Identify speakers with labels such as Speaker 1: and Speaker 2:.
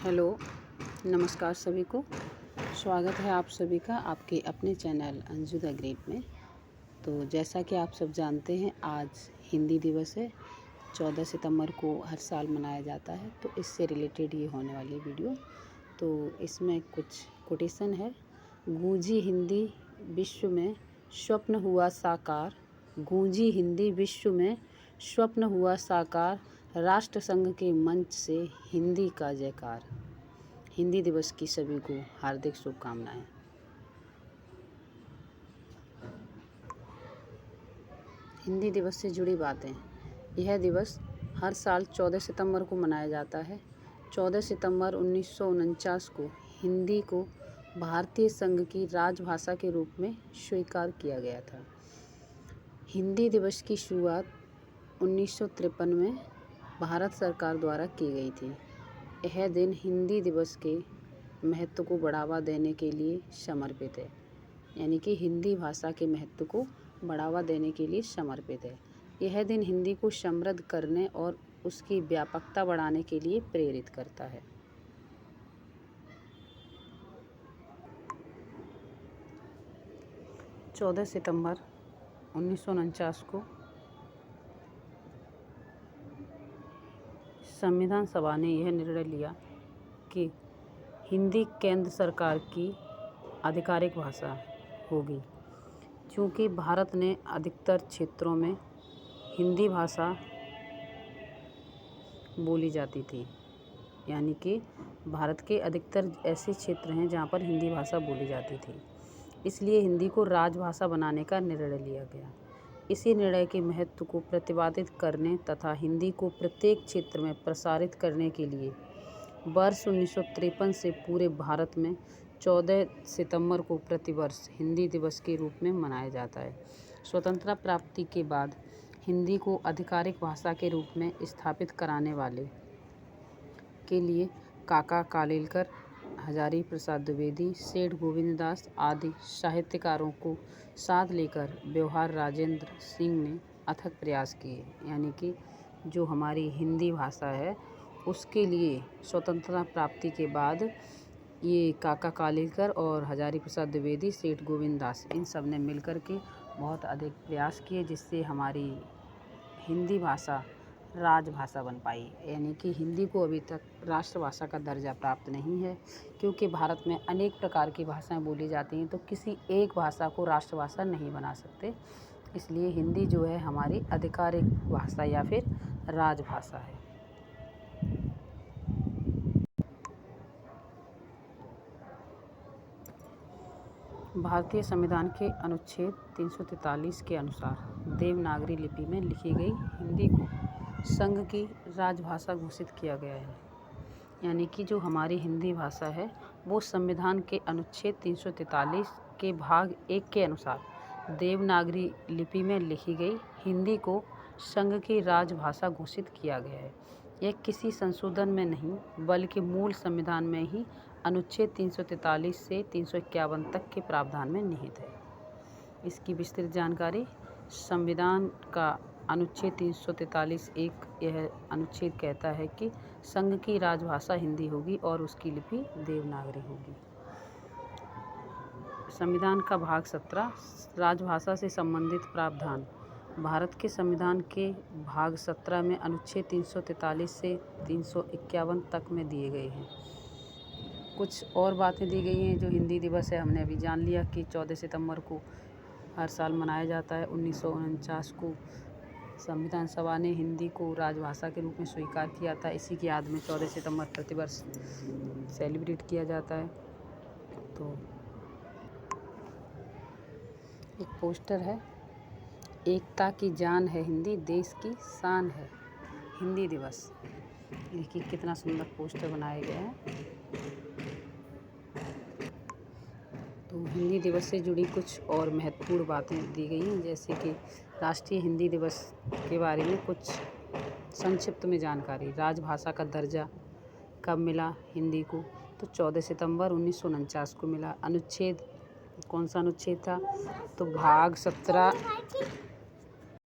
Speaker 1: Hello, नमस्कार सभी को। स्वागत है आप सभी का आपके अपने चैनल अंजू द ग्रेट में। तो जैसा कि आप सब जानते हैं, आज हिंदी दिवस है। 14 सितंबर को हर साल मनाया जाता है। तो इससे रिलेटेड ये होने वाली वीडियो। तो इसमें कुछ कोटेशन है। गूंजी हिंदी विश्व में स्वप्न हुआ साकार। गूंजी हिंदी विश्व में स्वप्न हुआ साकार। राष्ट्र संघ के मंच से हिंदी का जयकार। हिंदी दिवस की सभी को हार्दिक शुभकामनाएं। हिंदी दिवस से जुड़ी बातें। यह दिवस हर साल 14 सितंबर को मनाया जाता है। 14 सितंबर 1949 को हिंदी को भारतीय संघ की राजभाषा के रूप में स्वीकार किया गया था। हिंदी दिवस की शुरुआत 1953 में भारत सरकार द्वारा की गई थी। यह दिन हिंदी दिवस के महत्व को बढ़ावा देने के लिए समर्पित है, यानी कि हिंदी भाषा के महत्व को बढ़ावा देने के लिए समर्पित है। यह दिन हिंदी को समृद्ध करने और उसकी व्यापकता बढ़ाने के लिए प्रेरित करता है। चौदह सितंबर 1949 को संविधान सभा ने यह निर्णय लिया कि हिंदी केंद्र सरकार की आधिकारिक भाषा होगी। चूँकि भारत ने अधिकतर क्षेत्रों में हिंदी भाषा बोली जाती थी, यानी कि भारत के अधिकतर ऐसे क्षेत्र हैं जहाँ पर हिंदी भाषा बोली जाती थी, इसलिए हिंदी को राजभाषा बनाने का निर्णय लिया गया। इसी निर्णय के महत्व को प्रतिपादित करने तथा हिंदी को प्रत्येक क्षेत्र में प्रसारित करने के लिए वर्ष 1953 से पूरे भारत में 14 सितंबर को प्रतिवर्ष हिंदी दिवस के रूप में मनाया जाता है। स्वतंत्रता प्राप्ति के बाद हिंदी को आधिकारिक भाषा के रूप में स्थापित कराने वाले के लिए काका कालेलकर, हजारी प्रसाद द्विवेदी, सेठ गोविंददास आदि साहित्यकारों को साथ लेकर व्यवहार राजेंद्र सिंह ने अथक प्रयास किए, यानी कि जो हमारी हिंदी भाषा है उसके लिए स्वतंत्रता प्राप्ति के बाद ये काका कालेलकर और हजारी प्रसाद द्विवेदी, सेठ गोविंददास, इन सब ने मिलकर के बहुत अधिक प्रयास किए, जिससे हमारी हिंदी भाषा राजभाषा बन पाई। यानी कि हिंदी को अभी तक राष्ट्रभाषा का दर्जा प्राप्त नहीं है, क्योंकि भारत में अनेक प्रकार की भाषाएं बोली जाती हैं, तो किसी एक भाषा को राष्ट्रभाषा नहीं बना सकते। इसलिए हिंदी जो है हमारी आधिकारिक भाषा या फिर राजभाषा है। भारतीय संविधान के अनुच्छेद 343 के अनुसार देवनागरी लिपि में लिखी गई हिंदी को संघ की राजभाषा घोषित किया गया है। यानी कि जो हमारी हिंदी भाषा है वो संविधान के अनुच्छेद 343 के भाग 1 के अनुसार देवनागरी लिपि में लिखी गई हिंदी को संघ की राजभाषा घोषित किया गया है। यह किसी संशोधन में नहीं बल्कि मूल संविधान में ही अनुच्छेद 343 से 351 तक के प्रावधान में निहित है। इसकी विस्तृत जानकारी संविधान का अनुच्छेद 343(1) यह अनुच्छेद कहता है कि संघ की राजभाषा हिंदी होगी और उसकी लिपि देवनागरी होगी। संविधान का भाग 17 राजभाषा से संबंधित प्रावधान भारत के संविधान के भाग 17 में अनुच्छेद 343 से 351 तक में दिए गए हैं। कुछ और बातें दी गई हैं। जो हिंदी दिवस है हमने अभी जान लिया कि 14 सितंबर को हर साल मनाया जाता है। 1949 को संविधान सभा ने हिंदी को राजभाषा के रूप में स्वीकार किया था। इसी की याद में 14 सितंबर प्रतिवर्ष सेलिब्रेट किया जाता है। तो एक पोस्टर है, एकता की जान है हिंदी, देश की शान है हिंदी दिवस। देखिए कितना सुंदर पोस्टर बनाए गए हैं। तो हिंदी दिवस से जुड़ी कुछ और महत्वपूर्ण बातें दी गई हैं, जैसे कि राष्ट्रीय हिंदी दिवस के बारे में कुछ संक्षिप्त में जानकारी। राजभाषा का दर्जा कब मिला हिंदी को? तो 14 सितंबर 1949 को मिला। अनुच्छेद कौन सा अनुच्छेद था? तो भाग 17